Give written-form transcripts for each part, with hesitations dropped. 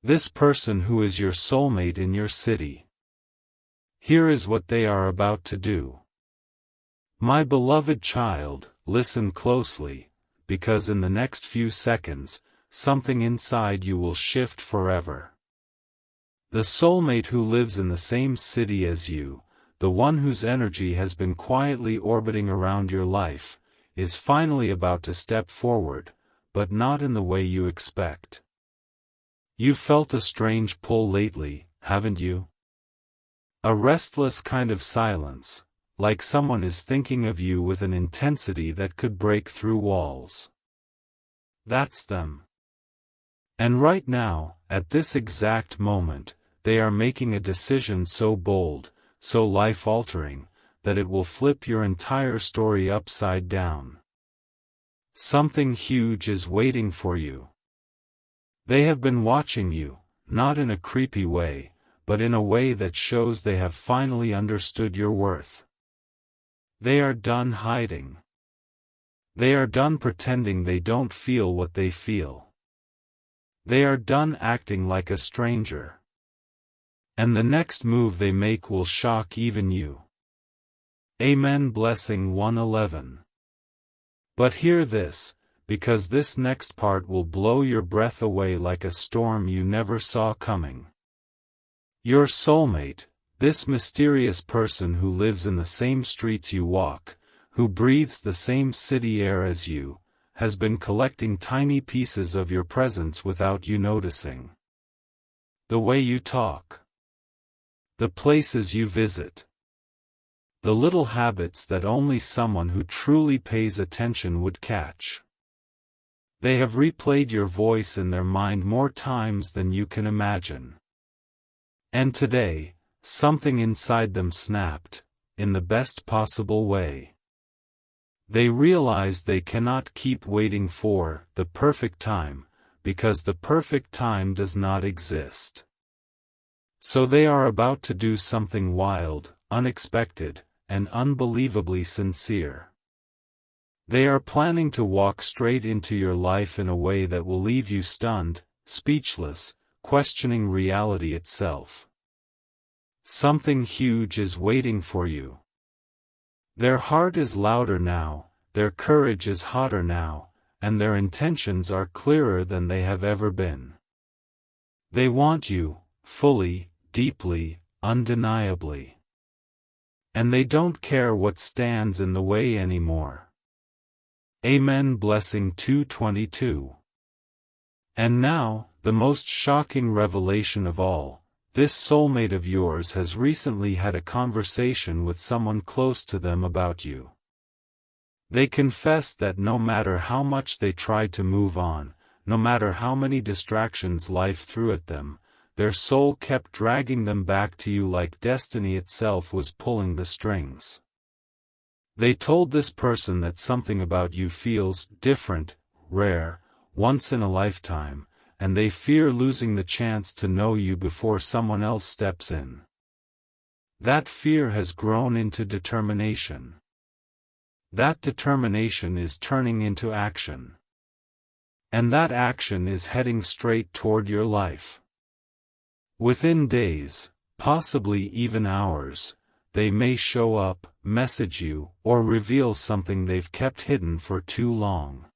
This person who is your soulmate in your city. Here is what they are about to do. My beloved child, listen closely, because in the next few seconds, something inside you will shift forever. The soulmate who lives in the same city as you, the one whose energy has been quietly orbiting around your life, is finally about to step forward, but not in the way you expect. You've felt a strange pull lately, haven't you? A restless kind of silence, like someone is thinking of you with an intensity that could break through walls. That's them. And right now, at this exact moment, they are making a decision so bold, so life-altering, that it will flip your entire story upside down. Something huge is waiting for you. They have been watching you, not in a creepy way, but in a way that shows they have finally understood your worth. They are done hiding. They are done pretending they don't feel what they feel. They are done acting like a stranger. And the next move they make will shock even you. Amen. Blessing 111. But hear this, because this next part will blow your breath away like a storm you never saw coming. Your soulmate, this mysterious person who lives in the same streets you walk, who breathes the same city air as you, has been collecting tiny pieces of your presence without you noticing. The way you talk. The places you visit. The little habits that only someone who truly pays attention would catch. They have replayed your voice in their mind more times than you can imagine. And today, something inside them snapped, in the best possible way. They realized they cannot keep waiting for the perfect time, because the perfect time does not exist. So they are about to do something wild, unexpected, and unbelievably sincere. They are planning to walk straight into your life in a way that will leave you stunned, speechless, questioning reality itself. Something huge is waiting for you. Their heart is louder now, their courage is hotter now, and their intentions are clearer than they have ever been. They want you, fully, deeply, undeniably. And they don't care what stands in the way anymore. Amen. Blessing 222. And now, the most shocking revelation of all, this soulmate of yours has recently had a conversation with someone close to them about you. They confessed that no matter how much they tried to move on, no matter how many distractions life threw at them, their soul kept dragging them back to you like destiny itself was pulling the strings. They told this person that something about you feels different, rare, once in a lifetime, and they fear losing the chance to know you before someone else steps in. That fear has grown into determination. That determination is turning into action. And that action is heading straight toward your life. Within days, possibly even hours, they may show up, message you, or reveal something they've kept hidden for too long.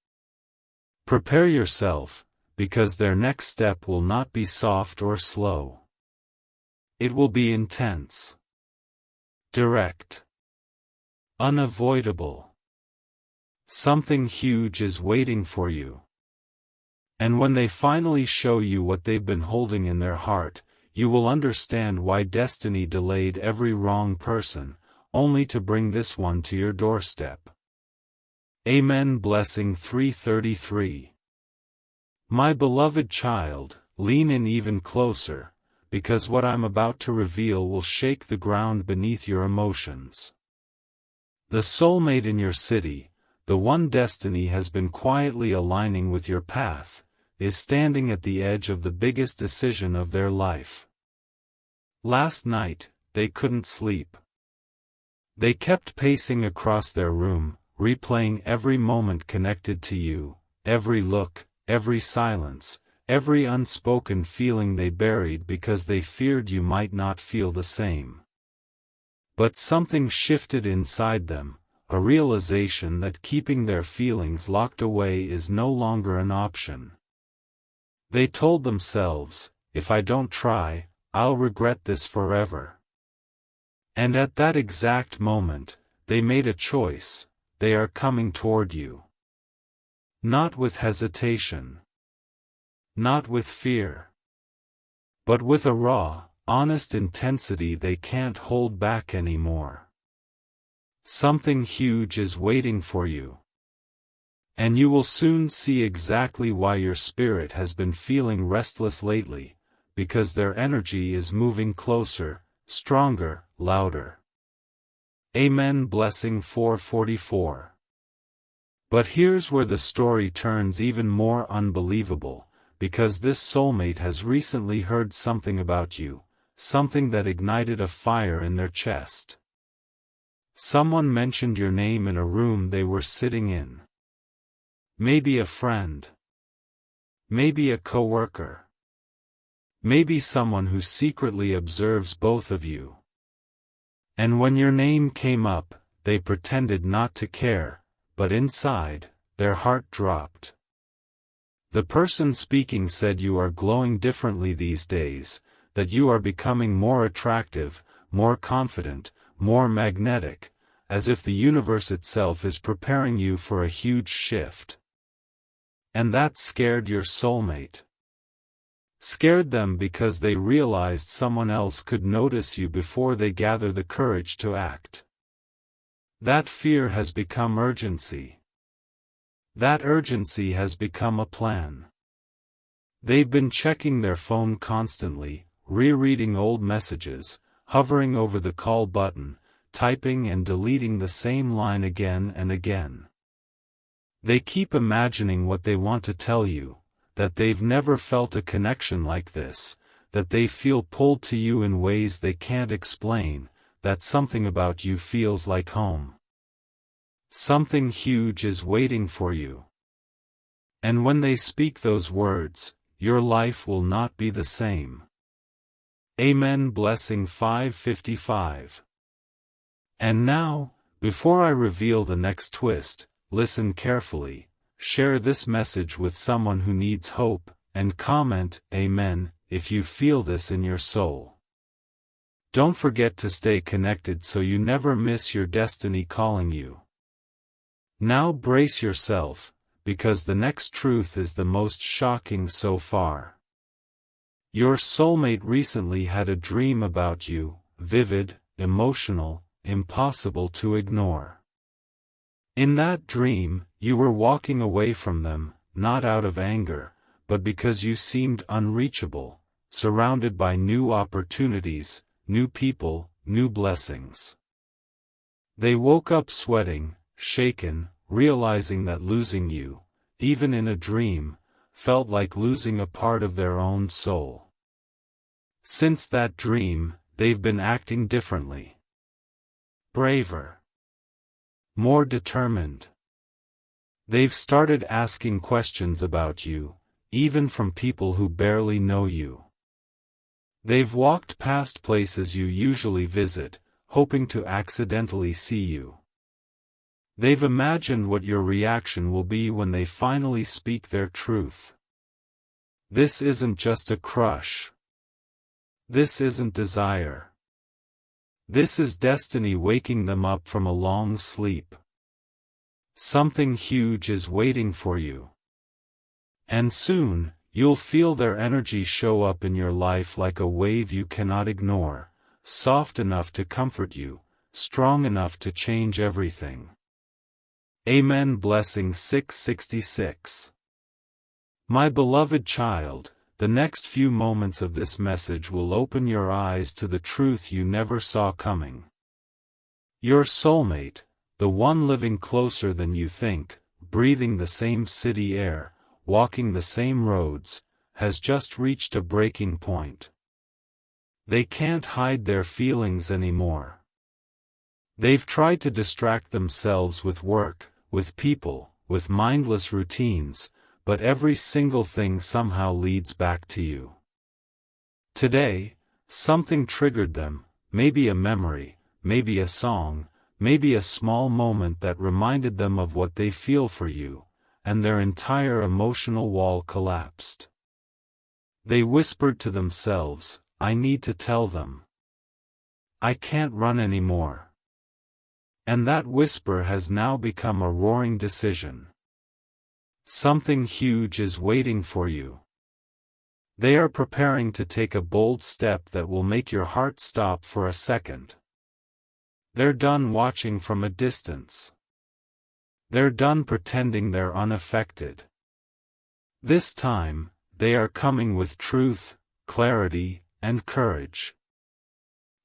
Prepare yourself, because their next step will not be soft or slow. It will be intense. Direct. Unavoidable. Something huge is waiting for you. And when they finally show you what they've been holding in their heart, you will understand why destiny delayed every wrong person, only to bring this one to your doorstep. Amen. Blessing 333. My beloved child, lean in even closer, because what I'm about to reveal will shake the ground beneath your emotions. The soulmate in your city, the one destiny has been quietly aligning with your path, is standing at the edge of the biggest decision of their life. Last night, they couldn't sleep. They kept pacing across their room, replaying every moment connected to you, every look, every silence, every unspoken feeling they buried because they feared you might not feel the same. But something shifted inside them, a realization that keeping their feelings locked away is no longer an option. They told themselves, if I don't try, I'll regret this forever. And at that exact moment, they made a choice. They are coming toward you. Not with hesitation. Not with fear. But with a raw, honest intensity they can't hold back anymore. Something huge is waiting for you. And you will soon see exactly why your spirit has been feeling restless lately, because their energy is moving closer, stronger, louder. Amen. Blessing 444. But here's where the story turns even more unbelievable, because this soulmate has recently heard something about you, something that ignited a fire in their chest. Someone mentioned your name in a room they were sitting in. Maybe a friend. Maybe a coworker. Maybe someone who secretly observes both of you. And when your name came up, they pretended not to care, but inside, their heart dropped. The person speaking said you are glowing differently these days, that you are becoming more attractive, more confident, more magnetic, as if the universe itself is preparing you for a huge shift. And that scared your soulmate. Scared them because they realized someone else could notice you before they gather the courage to act. That fear has become urgency. That urgency has become a plan. They've been checking their phone constantly, rereading old messages, hovering over the call button, typing and deleting the same line again and again. They keep imagining what they want to tell you, that they've never felt a connection like this, that they feel pulled to you in ways they can't explain, that something about you feels like home. Something huge is waiting for you. And when they speak those words, your life will not be the same. Amen. Blessing 555. And now, before I reveal the next twist, listen carefully. Share this message with someone who needs hope, and comment, Amen, if you feel this in your soul. Don't forget to stay connected so you never miss your destiny calling you. Now brace yourself, because the next truth is the most shocking so far. Your soulmate recently had a dream about you, vivid, emotional, impossible to ignore. In that dream, you were walking away from them, not out of anger, but because you seemed unreachable, surrounded by new opportunities, new people, new blessings. They woke up sweating, shaken, realizing that losing you, even in a dream, felt like losing a part of their own soul. Since that dream, they've been acting differently. Braver. More determined. They've started asking questions about you, even from people who barely know you. They've walked past places you usually visit, hoping to accidentally see you. They've imagined what your reaction will be when they finally speak their truth. This isn't just a crush. This isn't desire. This is destiny waking them up from a long sleep. Something huge is waiting for you. And soon, you'll feel their energy show up in your life like a wave you cannot ignore, soft enough to comfort you, strong enough to change everything. Amen. Blessing 666. My beloved child, the next few moments of this message will open your eyes to the truth you never saw coming. Your soulmate, the one living closer than you think, breathing the same city air, walking the same roads, has just reached a breaking point. They can't hide their feelings anymore. They've tried to distract themselves with work, with people, with mindless routines, but every single thing somehow leads back to you. Today, something triggered them, maybe a memory, maybe a song, maybe a small moment that reminded them of what they feel for you, and their entire emotional wall collapsed. They whispered to themselves, "I need to tell them. I can't run anymore." And that whisper has now become a roaring decision. Something huge is waiting for you. They are preparing to take a bold step that will make your heart stop for a second. They're done watching from a distance. They're done pretending they're unaffected. This time, they are coming with truth, clarity, and courage.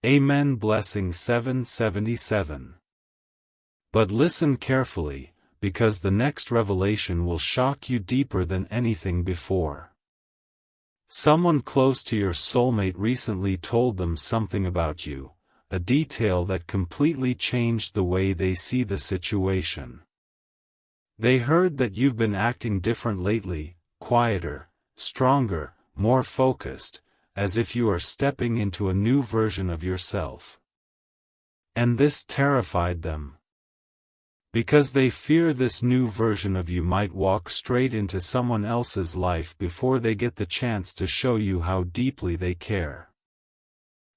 Amen. Blessing 777. But listen carefully, because the next revelation will shock you deeper than anything before. Someone close to your soulmate recently told them something about you, a detail that completely changed the way they see the situation. They heard that you've been acting different lately, quieter, stronger, more focused, as if you are stepping into a new version of yourself. And this terrified them. Because they fear this new version of you might walk straight into someone else's life before they get the chance to show you how deeply they care.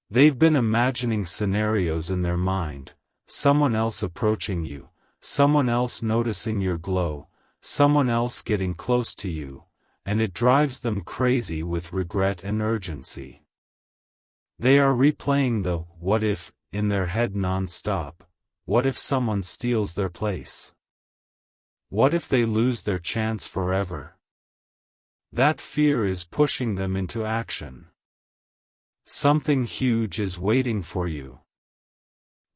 They've been imagining scenarios in their mind, someone else approaching you, someone else noticing your glow, someone else getting close to you, and it drives them crazy with regret and urgency. They are replaying the "what if" in their head non-stop. What if someone steals their place? What if they lose their chance forever? That fear is pushing them into action. Something huge is waiting for you.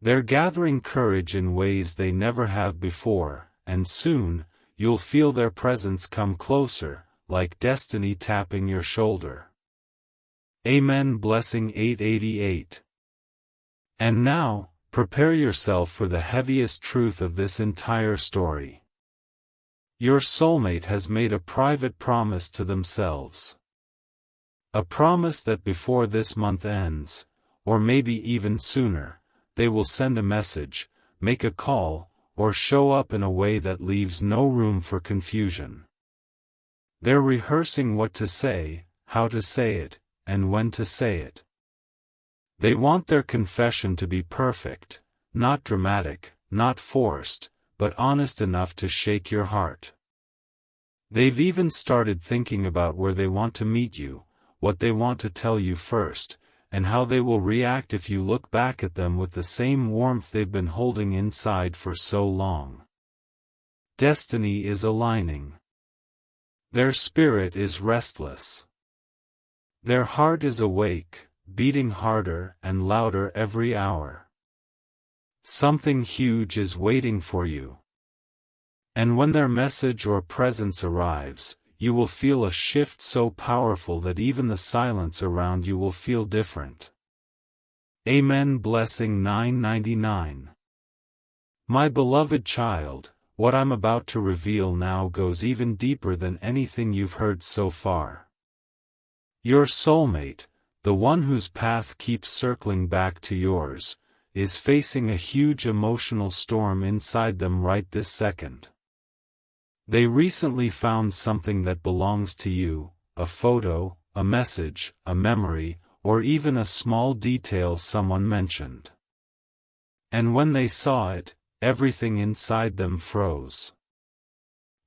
They're gathering courage in ways they never have before, and soon, you'll feel their presence come closer, like destiny tapping your shoulder. Amen. Blessing 888. And now, prepare yourself for the heaviest truth of this entire story. Your soulmate has made a private promise to themselves. A promise that before this month ends, or maybe even sooner, they will send a message, make a call, or show up in a way that leaves no room for confusion. They're rehearsing what to say, how to say it, and when to say it. They want their confession to be perfect, not dramatic, not forced, but honest enough to shake your heart. They've even started thinking about where they want to meet you, what they want to tell you first, and how they will react if you look back at them with the same warmth they've been holding inside for so long. Destiny is aligning. Their spirit is restless. Their heart is awake, beating harder and louder every hour. Something huge is waiting for you. And when their message or presence arrives, you will feel a shift so powerful that even the silence around you will feel different. Amen. Blessing 999. My beloved child, what I'm about to reveal now goes even deeper than anything you've heard so far. Your soulmate, the one whose path keeps circling back to yours, is facing a huge emotional storm inside them right this second. They recently found something that belongs to you, a photo, a message, a memory, or even a small detail someone mentioned. And when they saw it, everything inside them froze.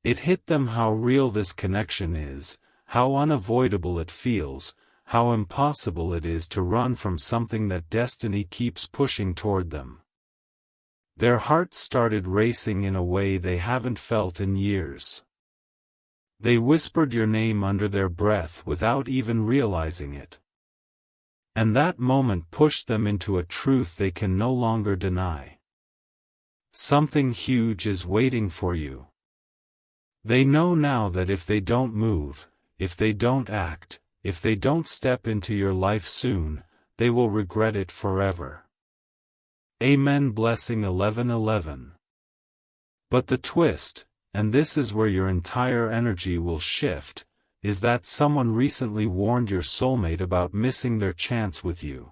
It hit them how real this connection is, how unavoidable it feels, how impossible it is to run from something that destiny keeps pushing toward them. Their hearts started racing in a way they haven't felt in years. They whispered your name under their breath without even realizing it. And that moment pushed them into a truth they can no longer deny. Something huge is waiting for you. They know now that if they don't move, if they don't act, if they don't step into your life soon, they will regret it forever. Amen. Blessing 1111. But the twist, and this is where your entire energy will shift, is that someone recently warned your soulmate about missing their chance with you.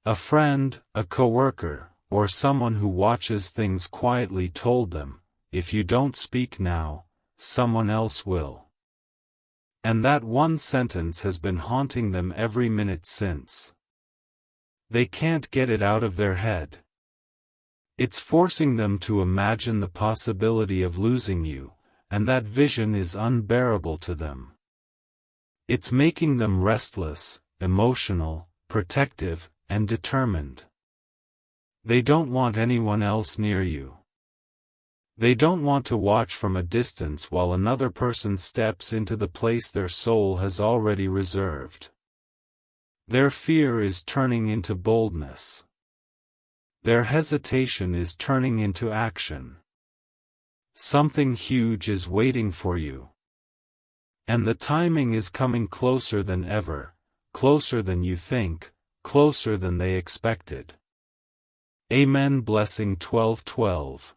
A friend, a coworker, or someone who watches things quietly told them, if you don't speak now, someone else will. And that one sentence has been haunting them every minute since. They can't get it out of their head. It's forcing them to imagine the possibility of losing you, and that vision is unbearable to them. It's making them restless, emotional, protective, and determined. They don't want anyone else near you. They don't want to watch from a distance while another person steps into the place their soul has already reserved. Their fear is turning into boldness. Their hesitation is turning into action. Something huge is waiting for you. And the timing is coming closer than ever, closer than you think, closer than they expected. Amen. Blessing 12:12.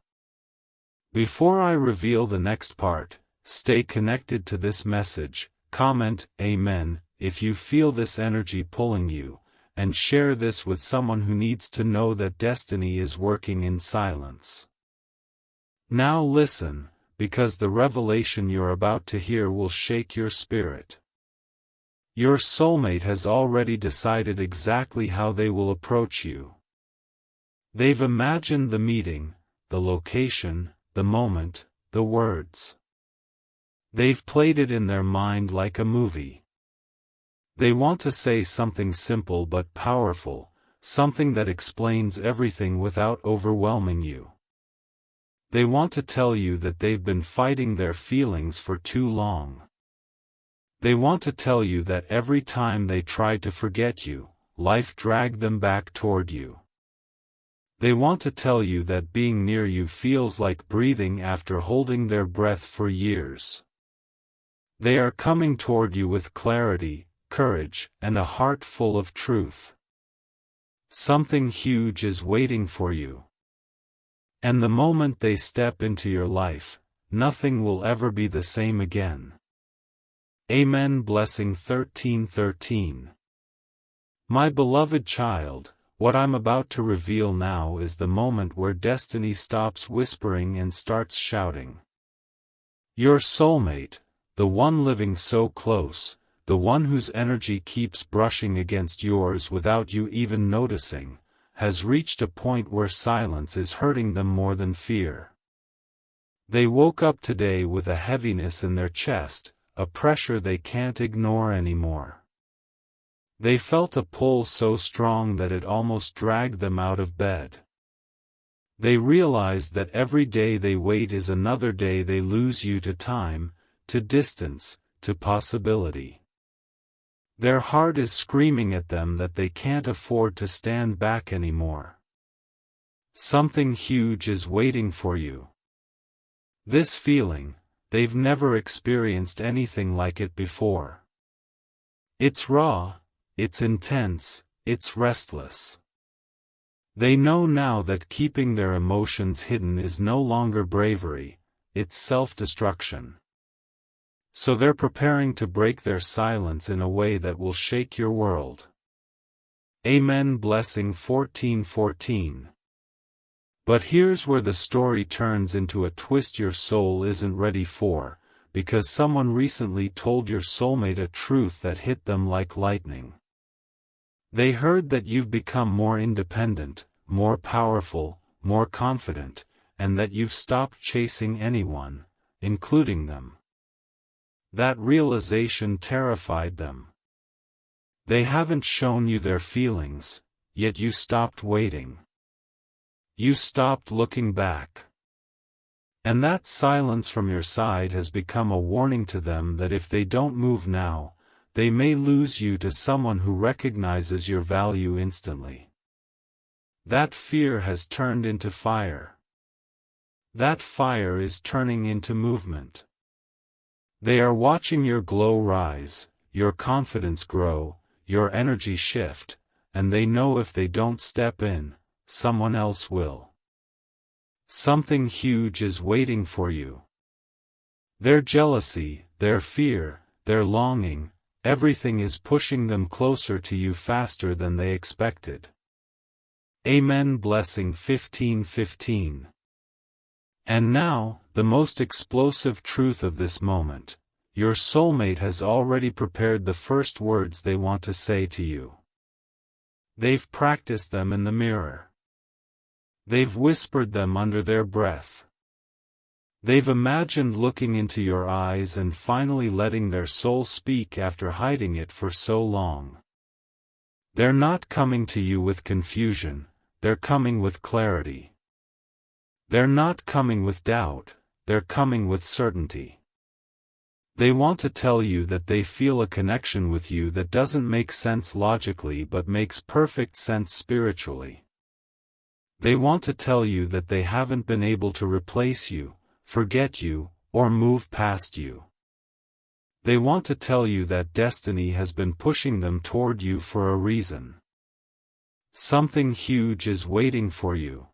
Before I reveal the next part, stay connected to this message, comment Amen if you feel this energy pulling you, and share this with someone who needs to know that destiny is working in silence. Now listen, because the revelation you're about to hear will shake your spirit. Your soulmate has already decided exactly how they will approach you. They've imagined the meeting, the location, the moment, the words. They've played it in their mind like a movie. They want to say something simple but powerful, something that explains everything without overwhelming you. They want to tell you that they've been fighting their feelings for too long. They want to tell you that every time they tried to forget you, life dragged them back toward you. They want to tell you that being near you feels like breathing after holding their breath for years. They are coming toward you with clarity, courage, and a heart full of truth. Something huge is waiting for you. And the moment they step into your life, nothing will ever be the same again. Amen. Blessing 13:13. My beloved child, what I'm about to reveal now is the moment where destiny stops whispering and starts shouting. Your soulmate, the one living so close, the one whose energy keeps brushing against yours without you even noticing, has reached a point where silence is hurting them more than fear. They woke up today with a heaviness in their chest, a pressure they can't ignore anymore. They felt a pull so strong that it almost dragged them out of bed. They realized that every day they wait is another day they lose you to time, to distance, to possibility. Their heart is screaming at them that they can't afford to stand back anymore. Something huge is waiting for you. This feeling, they've never experienced anything like it before. It's raw, it's intense, it's restless. They know now that keeping their emotions hidden is no longer bravery, it's self-destruction. So they're preparing to break their silence in a way that will shake your world. Amen. Blessing 14:14. But here's where the story turns into a twist your soul isn't ready for, because someone recently told your soulmate a truth that hit them like lightning. They heard that you've become more independent, more powerful, more confident, and that you've stopped chasing anyone, including them. That realization terrified them. They haven't shown you their feelings, yet you stopped waiting. You stopped looking back. And that silence from your side has become a warning to them that if they don't move now, they may lose you to someone who recognizes your value instantly. That fear has turned into fire. That fire is turning into movement. They are watching your glow rise, your confidence grow, your energy shift, and they know if they don't step in, someone else will. Something huge is waiting for you. Their jealousy, their fear, their longing, everything is pushing them closer to you faster than they expected. Amen. Blessing 15:15. And now, the most explosive truth of this moment. Your soulmate has already prepared the first words they want to say to you. They've practiced them in the mirror. They've whispered them under their breath. They've imagined looking into your eyes and finally letting their soul speak after hiding it for so long. They're not coming to you with confusion, they're coming with clarity. They're not coming with doubt, they're coming with certainty. They want to tell you that they feel a connection with you that doesn't make sense logically but makes perfect sense spiritually. They want to tell you that they haven't been able to replace you, forget you, or move past you. They want to tell you that destiny has been pushing them toward you for a reason. Something huge is waiting for you.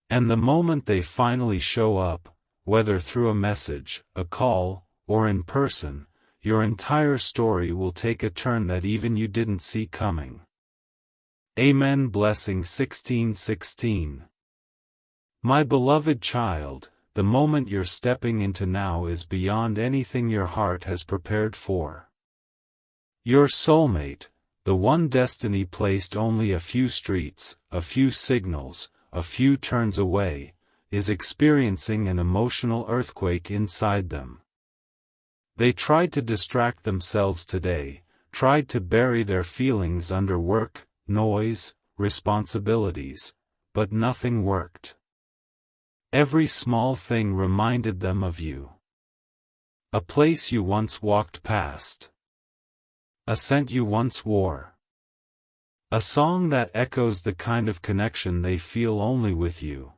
And the moment they finally show up, whether through a message, a call, or in person, your entire story will take a turn that even you didn't see coming. Amen. Blessing 16:16. My beloved child, the moment you're stepping into now is beyond anything your heart has prepared for. Your soulmate, the one destiny placed only a few streets, a few signals, a few turns away, is experiencing an emotional earthquake inside them. They tried to distract themselves today, tried to bury their feelings under work, noise, responsibilities, but nothing worked. Every small thing reminded them of you. A place you once walked past. A scent you once wore. A song that echoes the kind of connection they feel only with you.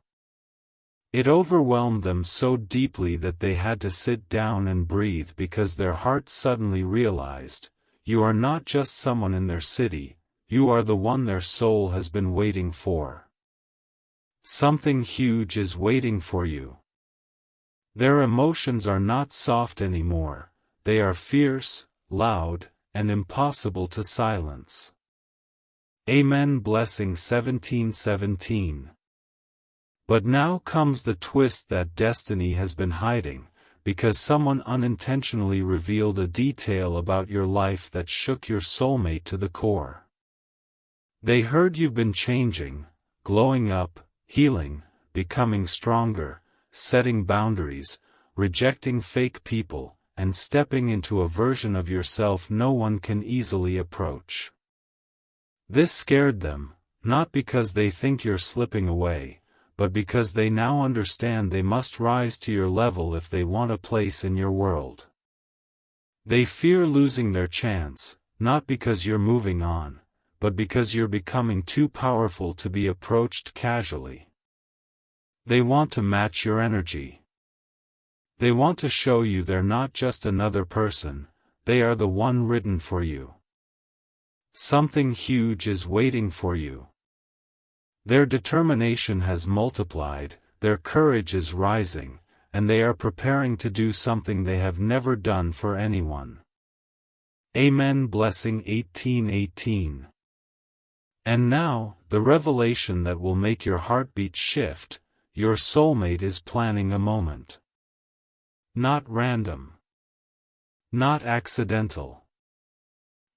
It overwhelmed them so deeply that they had to sit down and breathe because their hearts suddenly realized, you are not just someone in their city, you are the one their soul has been waiting for. Something huge is waiting for you. Their emotions are not soft anymore, they are fierce, loud, and impossible to silence. Amen. Blessing 17:17. But now comes the twist that destiny has been hiding, because someone unintentionally revealed a detail about your life that shook your soulmate to the core. They heard you've been changing, glowing up, healing, becoming stronger, setting boundaries, rejecting fake people, and stepping into a version of yourself no one can easily approach. This scared them, not because they think you're slipping away, but because they now understand they must rise to your level if they want a place in your world. They fear losing their chance, not because you're moving on, but because you're becoming too powerful to be approached casually. They want to match your energy. They want to show you they're not just another person, they are the one written for you. Something huge is waiting for you. Their determination has multiplied, their courage is rising, and they are preparing to do something they have never done for anyone. Amen. Blessing 18:18. And now, the revelation that will make your heartbeat shift, your soulmate is planning a moment. Not random. Not accidental.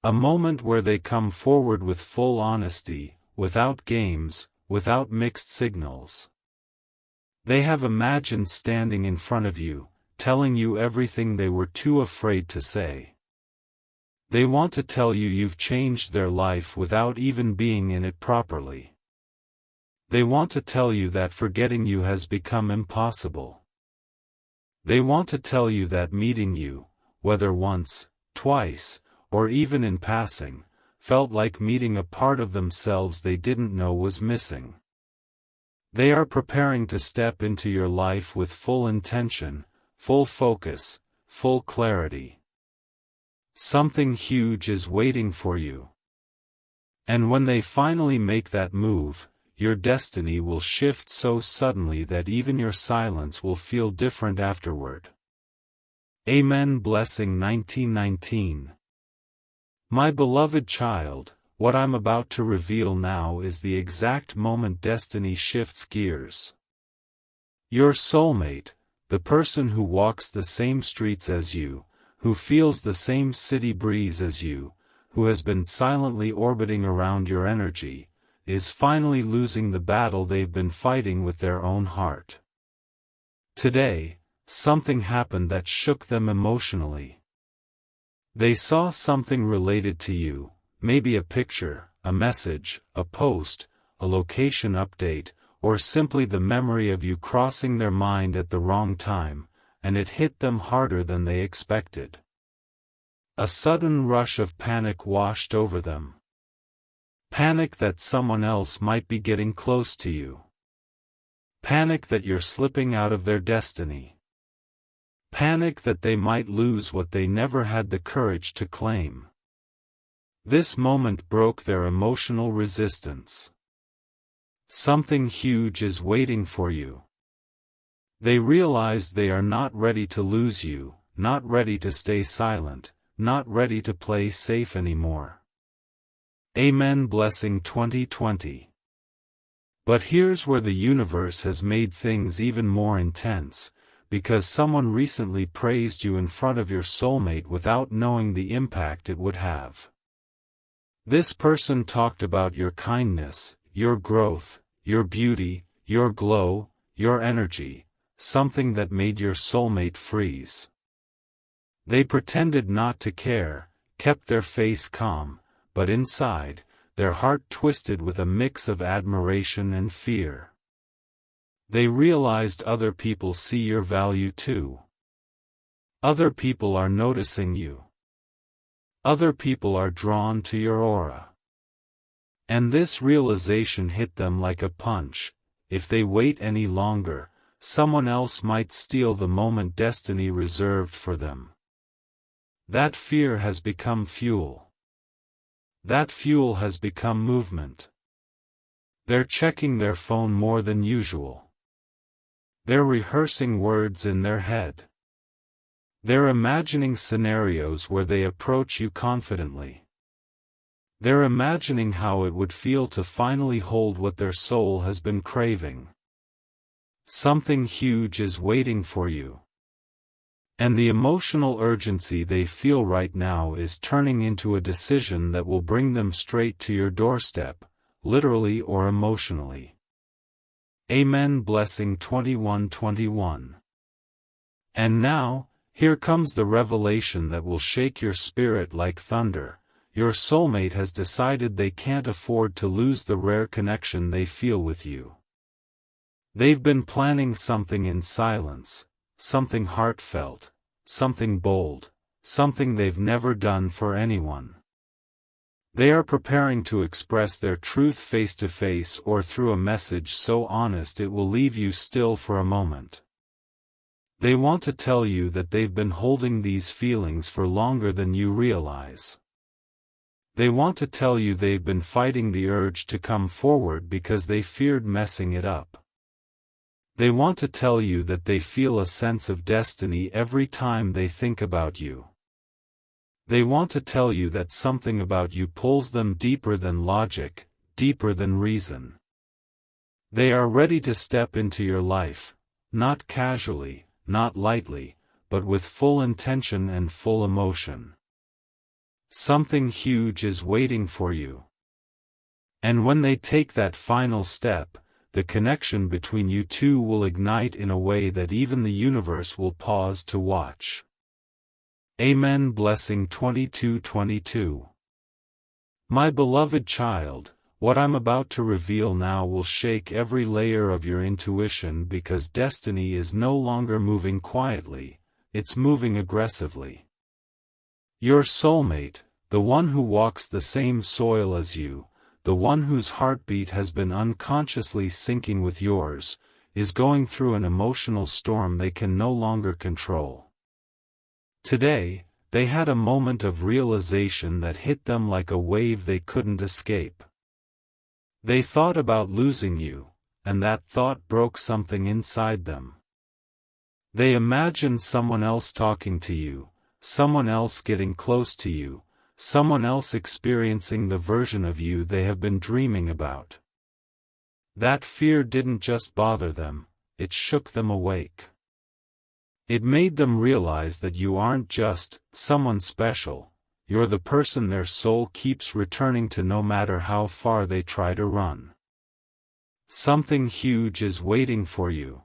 A moment where they come forward with full honesty, without games, without mixed signals. They have imagined standing in front of you, telling you everything they were too afraid to say. They want to tell you you've changed their life without even being in it properly. They want to tell you that forgetting you has become impossible. They want to tell you that meeting you, whether once, twice, or even in passing, felt like meeting a part of themselves they didn't know was missing. They are preparing to step into your life with full intention, full focus, full clarity. Something huge is waiting for you. And when they finally make that move, your destiny will shift so suddenly that even your silence will feel different afterward. Amen. Blessing 1919. My beloved child, what I'm about to reveal now is the exact moment destiny shifts gears. Your soulmate, the person who walks the same streets as you, who feels the same city breeze as you, who has been silently orbiting around your energy, is finally losing the battle they've been fighting with their own heart. Today, something happened that shook them emotionally. They saw something related to you, maybe a picture, a message, a post, a location update, or simply the memory of you crossing their mind at the wrong time, and it hit them harder than they expected. A sudden rush of panic washed over them. Panic that someone else might be getting close to you. Panic that you're slipping out of their destiny. Panic that they might lose what they never had the courage to claim. This moment broke their emotional resistance. Something huge is waiting for you. They realized they are not ready to lose you, not ready to stay silent, not ready to play safe anymore. Amen. Blessing 2020. But here's where the universe has made things even more intense, because someone recently praised you in front of your soulmate without knowing the impact it would have. This person talked about your kindness, your growth, your beauty, your glow, your energy, something that made your soulmate freeze. They pretended not to care, kept their face calm, but inside, their heart twisted with a mix of admiration and fear. They realized other people see your value too. Other people are noticing you. Other people are drawn to your aura. And this realization hit them like a punch. If they wait any longer, someone else might steal the moment destiny reserved for them. That fear has become fuel. That fuel has become movement. They're checking their phone more than usual. They're rehearsing words in their head. They're imagining scenarios where they approach you confidently. They're imagining how it would feel to finally hold what their soul has been craving. Something huge is waiting for you. And the emotional urgency they feel right now is turning into a decision that will bring them straight to your doorstep, literally or emotionally. Amen. Blessing 2121. And now, here comes the revelation that will shake your spirit like thunder. Your soulmate has decided they can't afford to lose the rare connection they feel with you. They've been planning something in silence, something heartfelt, something bold, something they've never done for anyone. They are preparing to express their truth face to face or through a message so honest it will leave you still for a moment. They want to tell you that they've been holding these feelings for longer than you realize. They want to tell you they've been fighting the urge to come forward because they feared messing it up. They want to tell you that they feel a sense of destiny every time they think about you. They want to tell you that something about you pulls them deeper than logic, deeper than reason. They are ready to step into your life, not casually, not lightly, but with full intention and full emotion. Something huge is waiting for you. And when they take that final step, the connection between you two will ignite in a way that even the universe will pause to watch. Amen. Blessing 2222. My beloved child, what I'm about to reveal now will shake every layer of your intuition because destiny is no longer moving quietly, it's moving aggressively. Your soulmate, the one who walks the same soil as you, the one whose heartbeat has been unconsciously syncing with yours, is going through an emotional storm they can no longer control. Today, they had a moment of realization that hit them like a wave they couldn't escape. They thought about losing you, and that thought broke something inside them. They imagined someone else talking to you, someone else getting close to you, someone else experiencing the version of you they have been dreaming about. That fear didn't just bother them, it shook them awake. It made them realize that you aren't just someone special, you're the person their soul keeps returning to no matter how far they try to run. Something huge is waiting for you.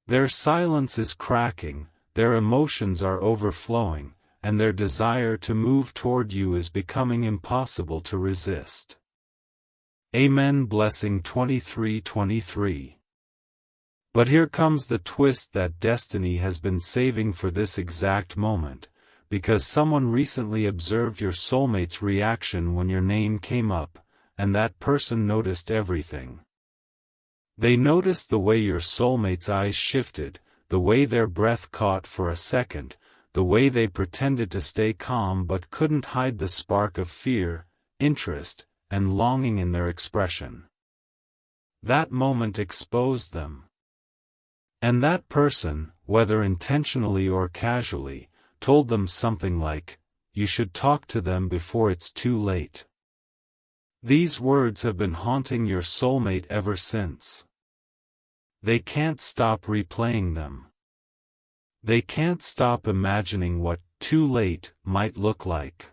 Their silence is cracking, their emotions are overflowing, and their desire to move toward you is becoming impossible to resist. Amen. Blessing 23:23. But here comes the twist that destiny has been saving for this exact moment, because someone recently observed your soulmate's reaction when your name came up, and that person noticed everything. They noticed the way your soulmate's eyes shifted, the way their breath caught for a second, the way they pretended to stay calm but couldn't hide the spark of fear, interest, and longing in their expression. That moment exposed them. And that person, whether intentionally or casually, told them something like, "You should talk to them before it's too late." These words have been haunting your soulmate ever since. They can't stop replaying them. They can't stop imagining what "too late" might look like.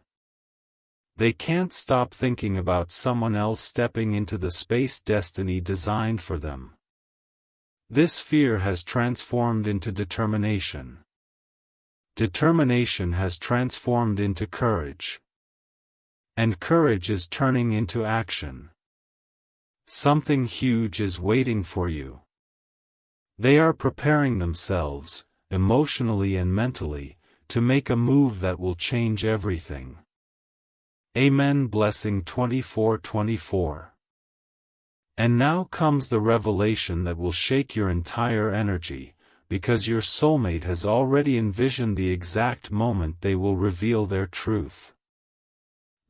They can't stop thinking about someone else stepping into the space destiny designed for them. This fear has transformed into determination. Determination has transformed into courage. And courage is turning into action. Something huge is waiting for you. They are preparing themselves, emotionally and mentally, to make a move that will change everything. Amen. Blessing 24:24. And now comes the revelation that will shake your entire energy, because your soulmate has already envisioned the exact moment they will reveal their truth.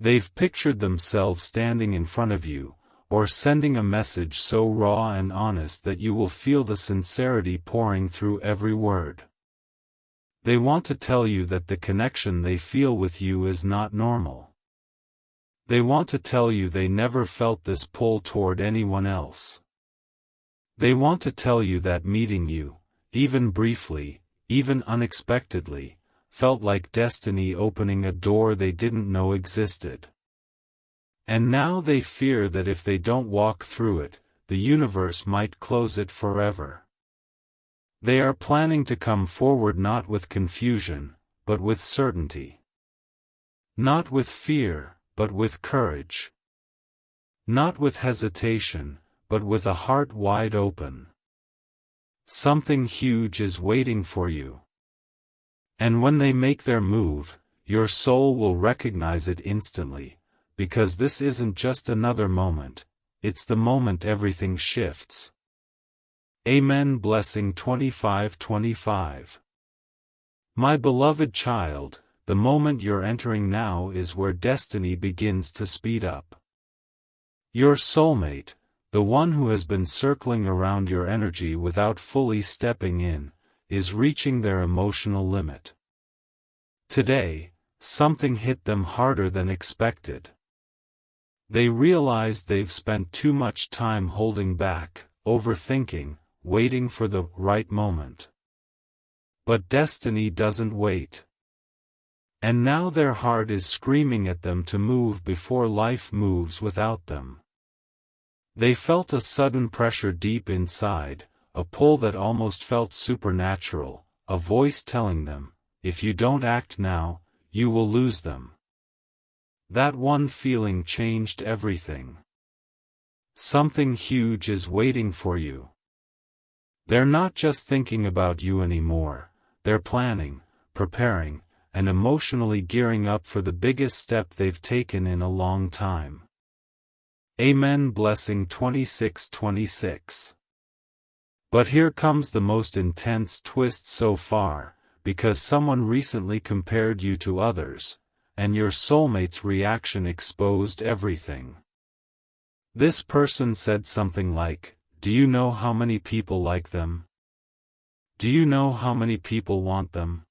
They've pictured themselves standing in front of you, or sending a message so raw and honest that you will feel the sincerity pouring through every word. They want to tell you that the connection they feel with you is not normal. They want to tell you they never felt this pull toward anyone else. They want to tell you that meeting you, even briefly, even unexpectedly, felt like destiny opening a door they didn't know existed. And now they fear that if they don't walk through it, the universe might close it forever. They are planning to come forward not with confusion, but with certainty. Not with fear, but with courage. Not with hesitation, but with a heart wide open. Something huge is waiting for you. And when they make their move, your soul will recognize it instantly, because this isn't just another moment, it's the moment everything shifts. Amen. Blessing 25:25. My beloved child, the moment you're entering now is where destiny begins to speed up. Your soulmate, the one who has been circling around your energy without fully stepping in, is reaching their emotional limit. Today, something hit them harder than expected. They realized they've spent too much time holding back, overthinking, waiting for the right moment. But destiny doesn't wait. And now their heart is screaming at them to move before life moves without them. They felt a sudden pressure deep inside, a pull that almost felt supernatural, a voice telling them, if you don't act now, you will lose them. That one feeling changed everything. Something huge is waiting for you. They're not just thinking about you anymore, they're planning, preparing, and emotionally gearing up for the biggest step they've taken in a long time. Amen. Blessing 26:26. But here comes the most intense twist so far, because someone recently compared you to others, and your soulmate's reaction exposed everything. This person said something like, "Do you know how many people like them? Do you know how many people want them?"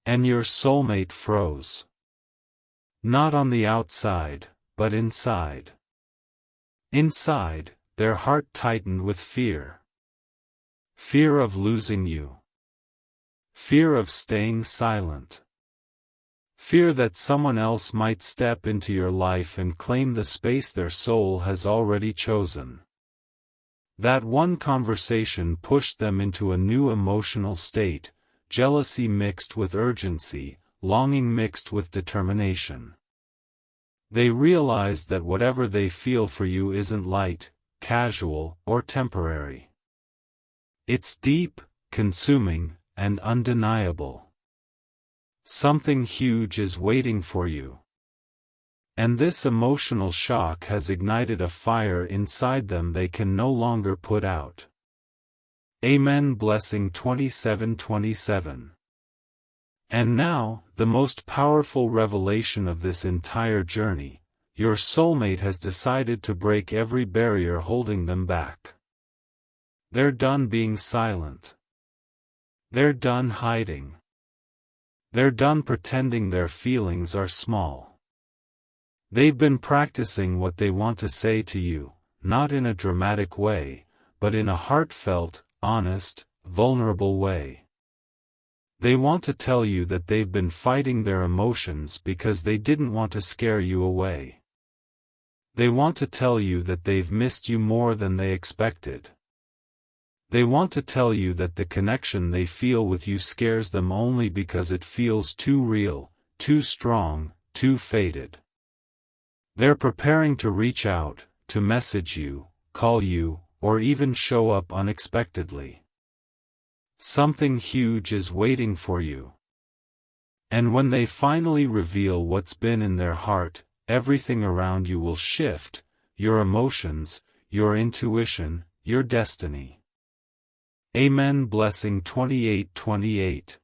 And your soulmate froze. Not on the outside, but inside. Inside, their heart tightened with fear. Fear of losing you. Fear of staying silent. Fear that someone else might step into your life and claim the space their soul has already chosen. That one conversation pushed them into a new emotional state, jealousy mixed with urgency, longing mixed with determination. They realized that whatever they feel for you isn't light, casual, or temporary. It's deep, consuming, and undeniable. Something huge is waiting for you. And this emotional shock has ignited a fire inside them they can no longer put out. Amen. Blessing 27:27. And now, the most powerful revelation of this entire journey: your soulmate has decided to break every barrier holding them back. They're done being silent. They're done hiding. They're done pretending their feelings are small. They've been practicing what they want to say to you, not in a dramatic way, but in a heartfelt, honest, vulnerable way. They want to tell you that they've been fighting their emotions because they didn't want to scare you away. They want to tell you that they've missed you more than they expected. They want to tell you that the connection they feel with you scares them only because it feels too real, too strong, too fated. They're preparing to reach out, to message you, call you, or even show up unexpectedly. Something huge is waiting for you. And when they finally reveal what's been in their heart, everything around you will shift: your emotions, your intuition, your destiny. Amen. Blessing 28:28.